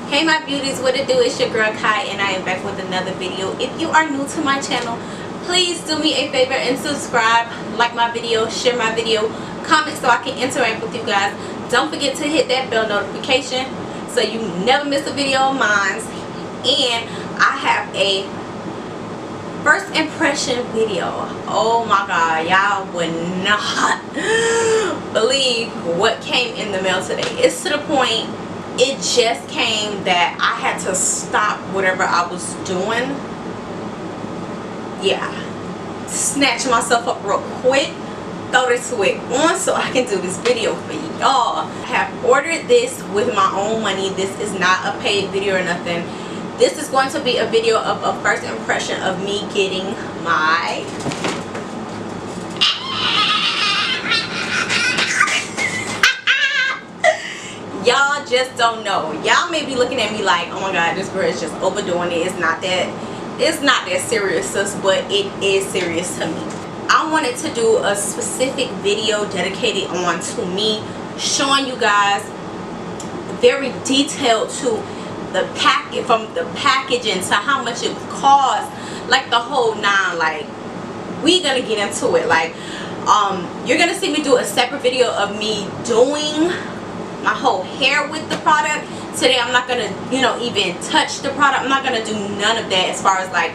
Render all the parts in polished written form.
Hey my beauties, what it do? It's your girl Kai and I am back with another video. If you are new to my channel, please do me a favor and subscribe, like my video, share my video, comment so I can interact with you guys. Don't forget to hit that bell notification so you never miss a video of mine. And I have a first impression video. Oh my god, y'all would not believe what came in the mail today. It's to the point it just came that I had to stop whatever I was doing. Yeah, snatch myself up real quick, throw this wig on so I can do this video for y'all. I have ordered this with my own money. This is not a paid video or nothing. This is going to be a video of a first impression of me getting my y'all just don't know. Y'all may be looking at me like, oh my god, this girl is just overdoing it. It's not that serious, sis, but it is serious to me. I wanted to do a specific video dedicated on to me, showing you guys very detailed to the packet, from the packaging to how much it costs, like the whole nine. Like, we gonna get into it. Like, you're gonna see me do a separate video of me doing my whole hair with the product. Today I'm not gonna, you know, even touch the product. I'm not gonna do none of that as far as like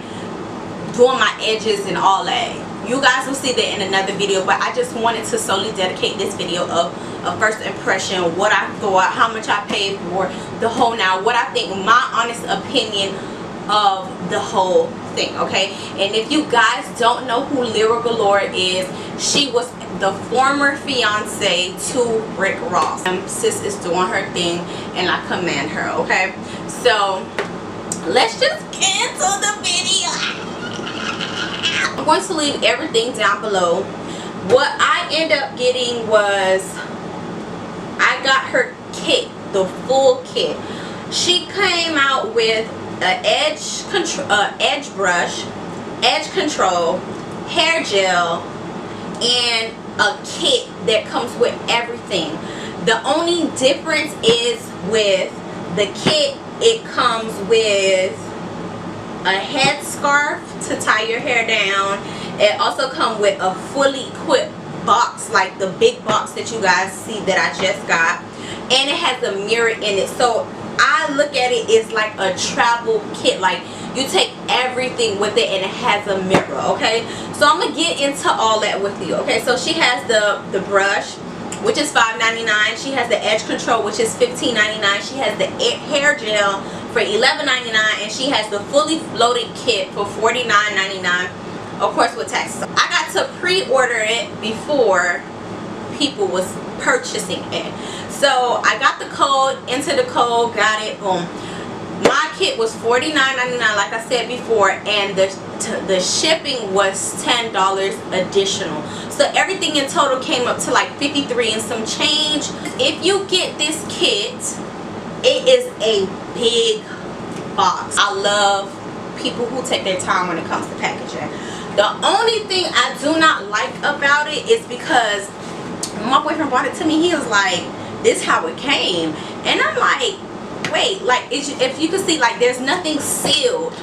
doing my edges and all that. You guys will see that in another video, but I just wanted to solely dedicate this video of a first impression, what I thought, how much I paid for the whole, now what I think, my honest opinion of the whole thing. Okay, and if you guys don't know who Lira Galore is, she was the former fiance to Rick Ross. Sis is doing her thing and I commend her. Okay, so let's just get into the video. I'm going to leave everything down below. What I ended up getting was, I got her kit, the full kit. She came out with an edge brush, edge control, hair gel, and a kit that comes with everything. The only difference is with the kit, it comes with a head scarf to tie your hair down. It also comes with a fully equipped box, like the big box that you guys see that I just got, and it has a mirror in it. So I look at it as like a travel kit, like you take everything with it and it has a mirror. Okay, so I'm gonna get into all that with you. Okay, so she has the brush, which is $5.99. she has the edge control, which is $15.99. she has the hair gel for $11.99, and she has the fully loaded kit for $49.99, of course with taxes. I got to pre-order it before people was purchasing it, so I got the code, entered the code, got it, boom. My kit was $49.99 like I said before, and the shipping was $10 additional. So everything in total came up to like $53 and some change. If you get this kit, it is a big box. I love people who take their time when it comes to packaging. The only thing I do not like about it is because when my boyfriend brought it to me, he was like, this how it came, and I'm like, wait, like if you can see, like there's nothing sealed,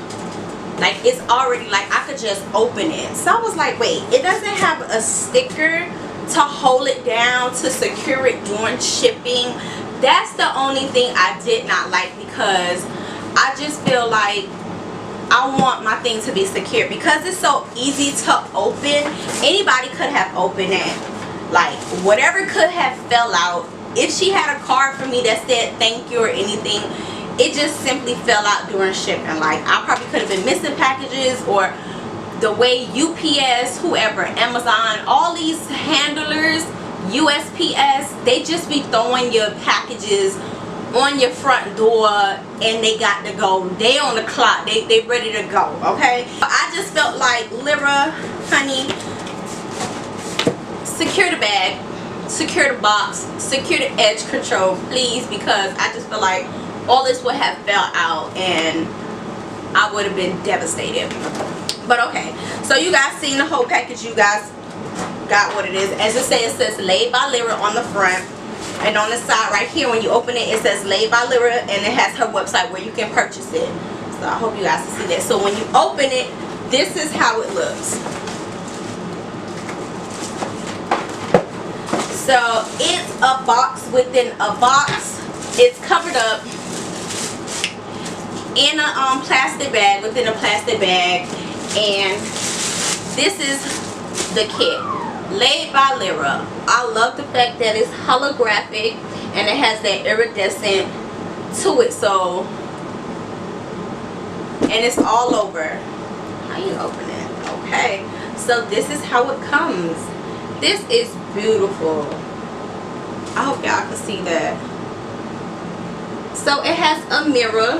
like it's already, like I could just open it. So I was like, wait, it doesn't have a sticker to hold it down, to secure it during shipping. That's the only thing I did not like, because I just feel like I want my thing to be secure, because it's so easy to open. Anybody could have opened it, like whatever could have fell out. If she had a card for me that said thank you or anything, it just simply fell out during shipping. Like I probably could have been missing packages, or the way UPS, whoever, Amazon, all these handlers, USPS, they just be throwing your packages on your front door and they got to go. They on the clock, they ready to go. Okay, I just felt like, Lira, honey, secure the bag, secure the box, secure the edge control, please, because I just feel like all this would have fell out and I would have been devastated. But okay, so you guys seen the whole package. You guys got what it is. As it says Laid by Lira on the front. And on the side right here, when you open it, it says Laid by Lira, and it has her website where you can purchase it. So I hope you guys can see that. So when you open it, this is how it looks. So it's a box within a box. It's covered up in a plastic bag, within a plastic bag, and this is the kit. Laid by Lira. I love the fact that it's holographic and it has that iridescent to it. So, and it's all over. How you open it? Okay. So this is how it comes. This is beautiful. I hope y'all can see that. So it has a mirror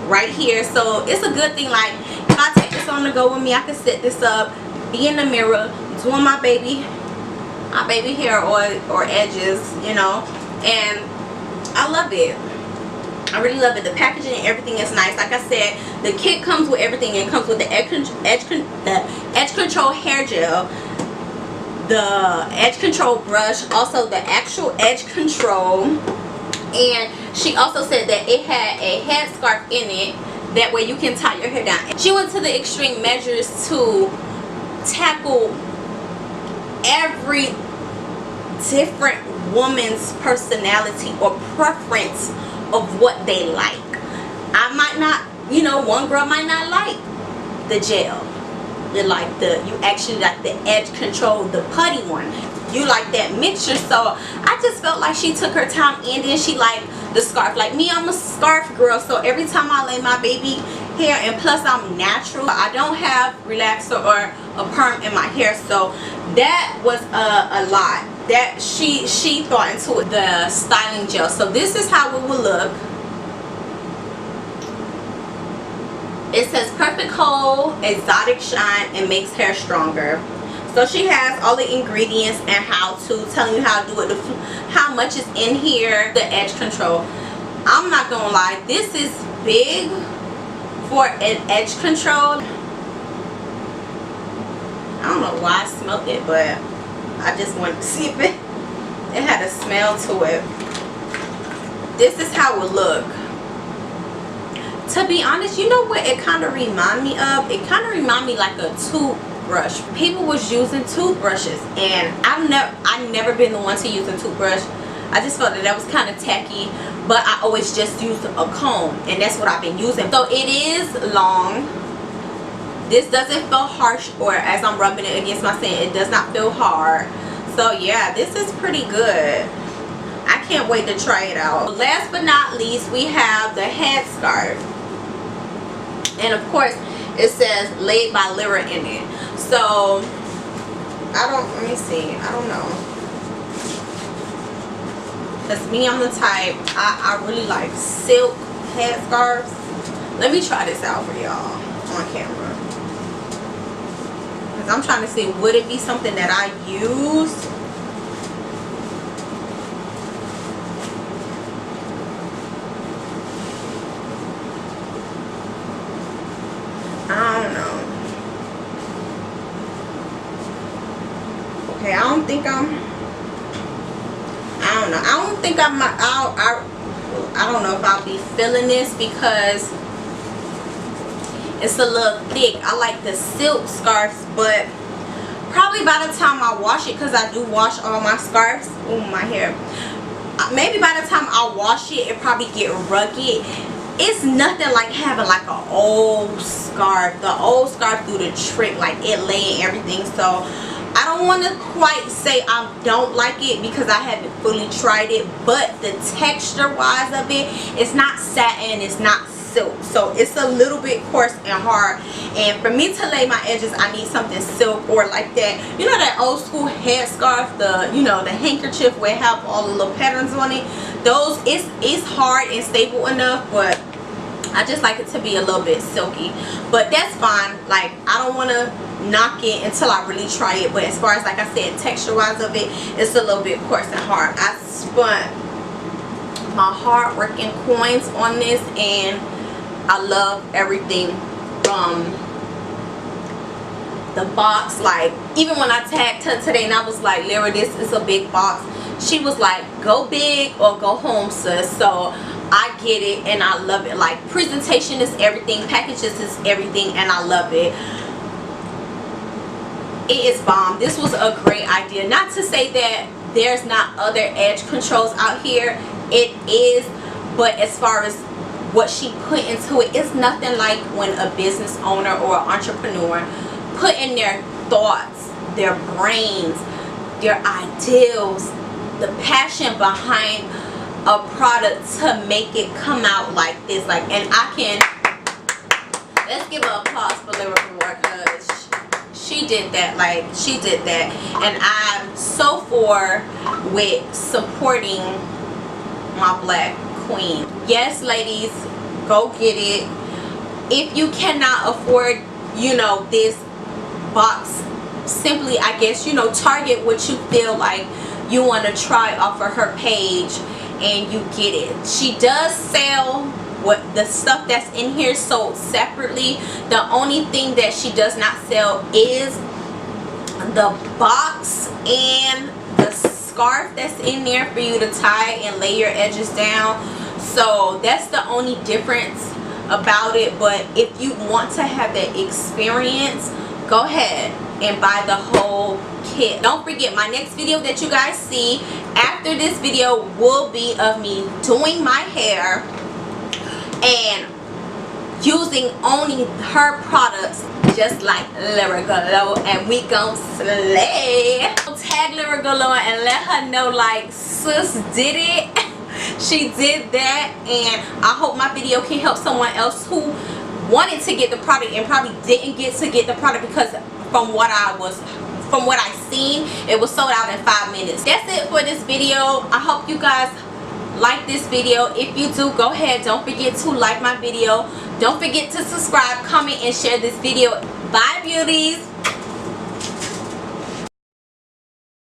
right here. So it's a good thing, like if I take this on the go with me, I can set this up, be in the mirror, doing my baby hair or edges, you know, and I love it. I really love it. The packaging and everything is nice. Like I said, the kit comes with everything. It comes with the edge control hair gel, the edge control brush, also the actual edge control, and she also said that it had a headscarf in it, that way you can tie your hair down. She went to the extreme measures to tackle every different woman's personality or preference of what they like. I might not, you know, one girl might not like the gel. You actually like the edge control, the putty one. You like that mixture. So I just felt like she took her time, and then she liked the scarf. Like me, I'm a scarf girl, so every time I lay my baby hair, and plus I'm natural, I don't have relaxer or a perm in my hair, so that was a lot that she thought into it, the styling gel. So this is how it will look. It says perfect hold, exotic shine, and makes hair stronger. So she has all the ingredients and how to, telling you how to do it, how much is in here, the edge control. I'm not gonna lie, this is big for an edge control. I don't know why I smelled it, but I just wanted to see if it had a smell to it. This is how it look. To be honest, you know what it kind of remind me of? It kind of remind me like a toothbrush. People was using toothbrushes, and I've never been the one to use a toothbrush. I just felt that was kind of tacky, but I always just used a comb, and that's what I've been using. So it is long. This doesn't feel harsh, or as I'm rubbing it against my skin, it does not feel hard. So yeah, this is pretty good. I can't wait to try it out. Last but not least, we have the headscarf, and of course it says Laid by Lira in it. So let me see, I don't know, because me, I'm the type, I really like silk headscarves. Let me try this out for y'all on camera, because I'm trying to see, would it be something that I use? I don't know. Okay, I don't think I don't know if I'll be feeling this, because it's a little thick. I like the silk scarves, but probably by the time I wash it, because I do wash all my scarves. Oh, my hair. Maybe by the time I wash it, it probably get rugged. It's nothing like having like an old scarf. The old scarf do the trick, like it lay and everything. So I don't want to quite say I don't like it, because I haven't fully tried it, but the texture wise of it, it's not satin, it's not silk, so it's a little bit coarse and hard. And for me to lay my edges, I need something silk, or like that, you know, that old school headscarf, the, you know, the handkerchief where it have all the little patterns on it. Those, it's hard and stable enough, but I just like it to be a little bit silky. But that's fine. Like, I don't want to knock it until I really try it. But as far as, like I said, texture wise of it, it's a little bit coarse and hard. I spent my hard working coins on this, and I love everything from the box. Like, even when I tagged her today and I was like, Lira, this is a big box, she was like, go big or go home, sis. So I get it and I love it. Like, presentation is everything, packages is everything, and I love it. It is bomb. This was a great idea. Not to say that there's not other edge controls out here, it is, but as far as what she put into it, it's nothing like when a business owner or an entrepreneur put in their thoughts, their brains, their ideals, the passion behind a product to make it come out like this. Like, and I can, let's give an applause for Lira Galore, because she did that. Like, she did that, and I'm so for with supporting my black queen. Yes, ladies, go get it. If you cannot afford, you know, this box, simply, I guess, you know, target what you feel like you want to try off of her page and you get it. She does sell what the stuff that's in here sold separately. The only thing that she does not sell is the box and the scarf that's in there for you to tie and lay your edges down. So that's the only difference about it. But if you want to have that experience, go ahead and buy the whole kit. Don't forget, my next video that you guys see after this video will be of me doing my hair and using only her products, just like Lira Galore, and we gon' slay. Tag Lira Galore and let her know, like, sis did it. She did that, and I hope my video can help someone else who wanted to get the product and probably didn't get to get the product, because from what I seen, it was sold out in 5 minutes. That's it for this video. I hope you guys like this video. If you do, go ahead, don't forget to like my video. Don't forget to subscribe, comment, and share this video. Bye, beauties.